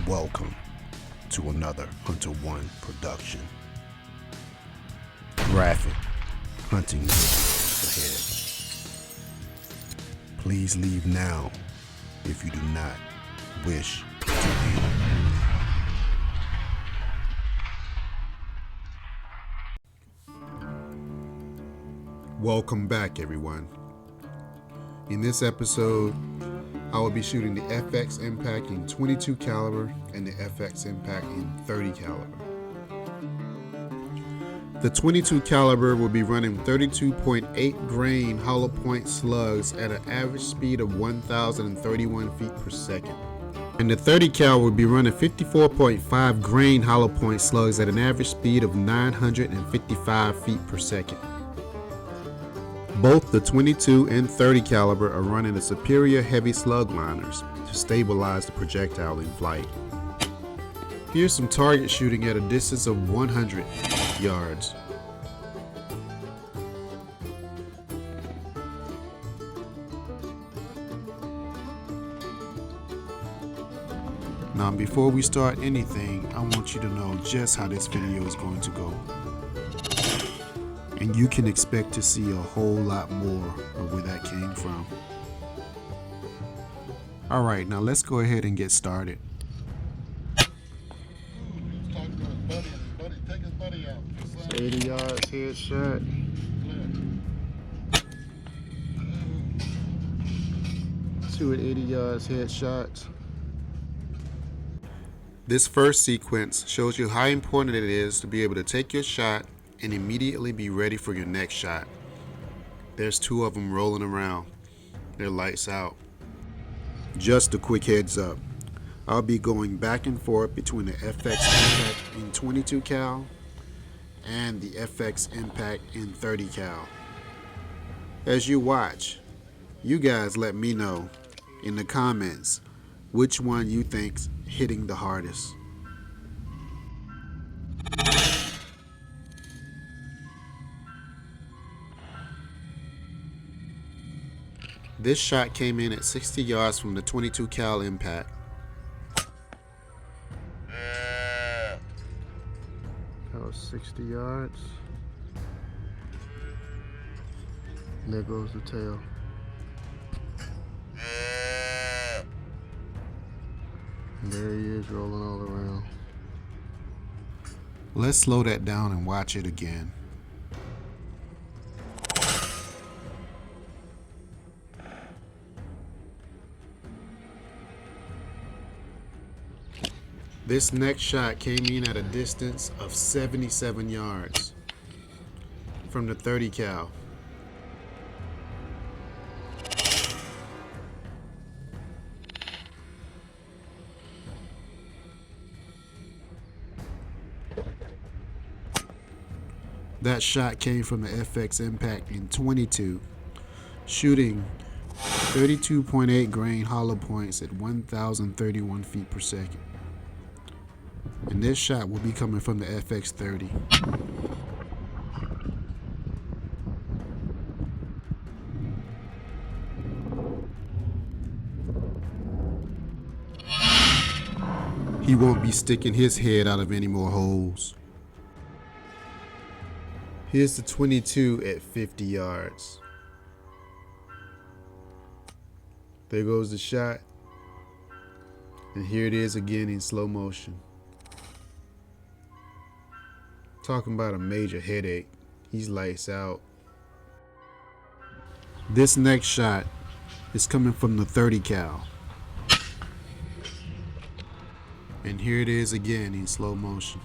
Welcome to another Hunter One production. Graphic hunting videos ahead. Please leave now if you do not wish to leave. Welcome back, everyone. In this episode, I will be shooting the FX Impact in 22 caliber and the FX Impact in 30 caliber. The 22 caliber will be running 32.8 grain hollow point slugs at an average speed of 1,031 feet per second. And the 30 cal will be running 54.5 grain hollow point slugs at an average speed of 955 feet per second. Both the 22 and 30 caliber are running the superior heavy slug liners to stabilize the projectile in flight. Here's some target shooting at a distance of 100 yards. Now, before we start anything, I want you to know just how this video is going to go. And you can expect to see a whole lot more of where that came from. Alright, now let's go ahead and get started. It's 80 yards headshot. Two at 80 yards headshots. This first sequence shows you how important it is to be able to take your shot and immediately be ready for your next shot. There's two of them rolling around. They're lights out. Just a quick heads up, I'll be going back and forth between the FX Impact in 22 cal and the FX Impact in 30 cal. As you watch, you guys let me know in the comments which one you think's hitting the hardest. This shot came in at 60 yards from the 22 cal impact. That was 60 yards. And there goes the tail. And there he is rolling all around. Let's slow that down and watch it again. This next shot came in at a distance of 77 yards from the 30 cal. That shot came from the FX Impact in 22, shooting 32.8 grain hollow points at 1,031 feet per second. And this shot will be coming from the FX30. He won't be sticking his head out of any more holes. Here's the 22 at 50 yards. There goes the shot. And here it is again in slow motion. Talking about a major headache. He's lights out. This next shot is coming from the 30 cal. And here it is again in slow motion.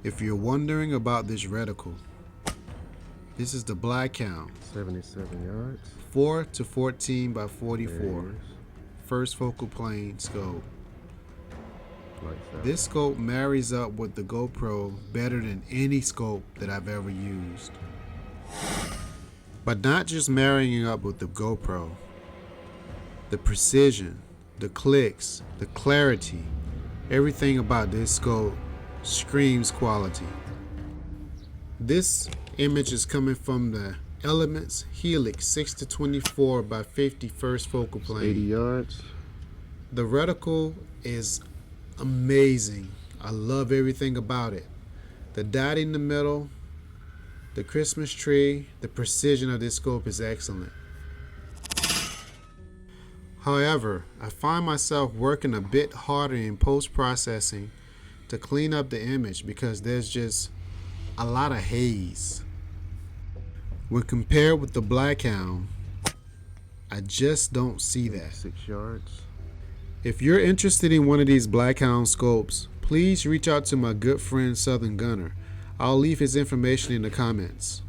If you're wondering about this reticle, this is the Blackhound. 77 yards. 4 to 14 by 44. First focal plane scope. This scope marries up with the GoPro better than any scope that I've ever used. But not just marrying up with the GoPro. The precision, the clicks, the clarity, everything about this scope screams quality. This image is coming from the Element Helix 6-24 by 50 first focal plane. 80 yards. The reticle is amazing. I love everything about it. The dot in the middle, the Christmas tree, the precision of this scope is excellent. However, I find myself working a bit harder in post-processing to clean up the image because there's just a lot of haze. When compared with the Blackhound, I just don't see that. 6 yards. If you're interested in one of these Blackhound scopes, please reach out to my good friend Southern Gunner. I'll leave his information in the comments.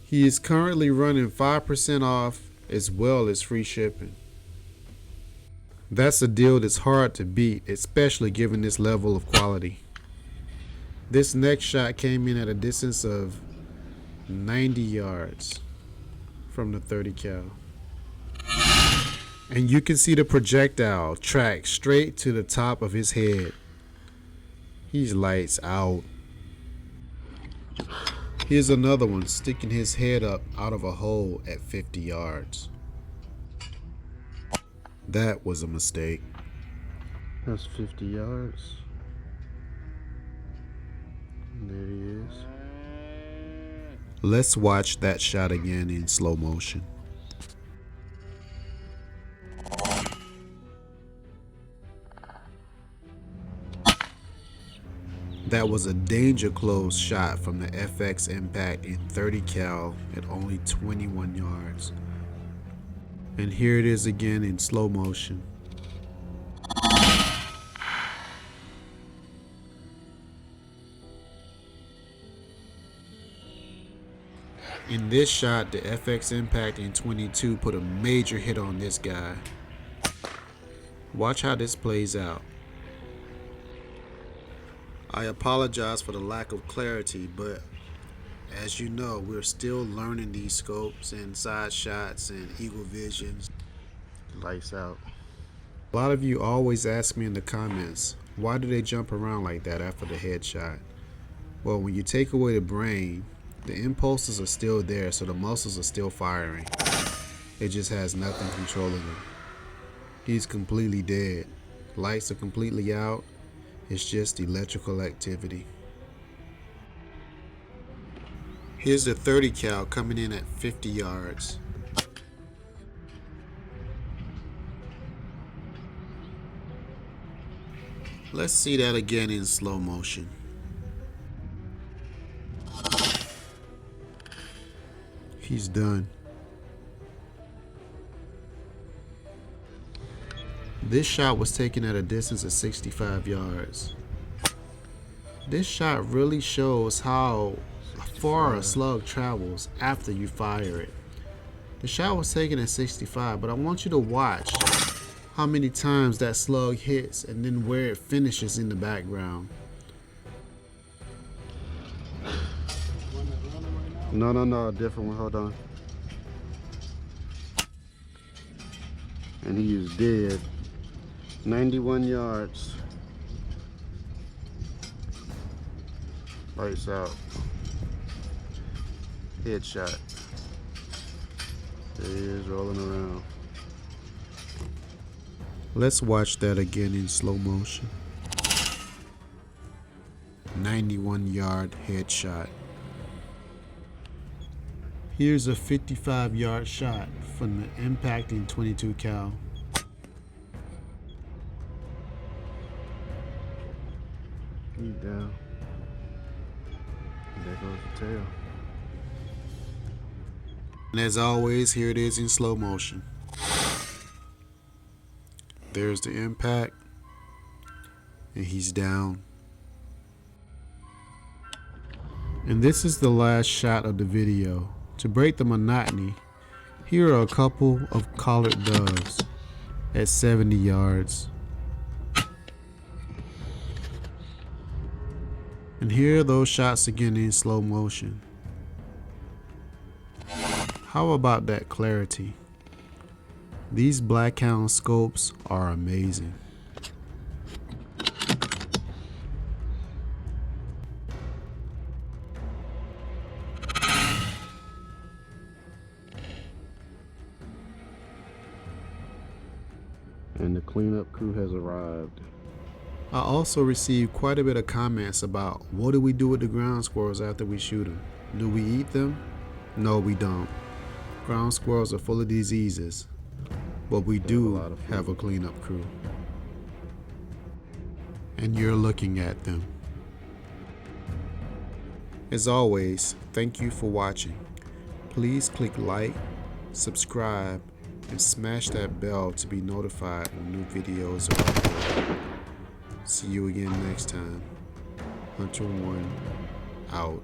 He is currently running 5% off as well as free shipping. That's a deal that's hard to beat, especially given this level of quality. This next shot came in at a distance of 90 yards from the 30 cal. And you can see the projectile track straight to the top of his head. He's lights out. Here's another one sticking his head up out of a hole at 50 yards. That was a mistake. That's 50 yards. And there he is. Let's watch that shot again in slow motion. That was a danger close shot from the FX impact in 30 cal at only 21 yards. And here it is again in slow motion. In this shot, the FX impact in 22 put a major hit on this guy. Watch how this plays out. I apologize for the lack of clarity, but as you know, we're still learning these scopes and side shots and eagle visions. Lights out. A lot of you always ask me in the comments, why do they jump around like that after the headshot? Well, when you take away the brain, the impulses are still there, so the muscles are still firing. It just has nothing controlling them. He's completely dead. Lights are completely out. It's just electrical activity. Here's the 30 cal coming in at 50 yards. Let's see that again in slow motion. He's done. This shot was taken at a distance of 65 yards. This shot really shows how far a slug travels after you fire it. The shot was taken at 65, but I want you to watch how many times that slug hits and then where it finishes in the background. No, different one, hold on. And he is dead. 91 yards. Lights out. Headshot. There he is rolling around. Let's watch that again in slow motion. 91-yard headshot. Here's a 55-yard shot from the impact in 22 cal. He's down. And there goes the tail. And as always, here it is in slow motion. There's the impact, and he's down. And this is the last shot of the video. To break the monotony, here are a couple of collared doves at 70 yards. And here are those shots again in slow motion. How about that clarity? These Blackhound scopes are amazing. And the cleanup crew has arrived. I also received quite a bit of comments about what do we do with the ground squirrels after we shoot them? Do we eat them? No, we don't. Ground squirrels are full of diseases, but we do have a cleanup crew. And you're looking at them. As always, thank you for watching. Please click like, subscribe, and smash that bell to be notified when new videos are uploaded. See you again next time. Hunter One out.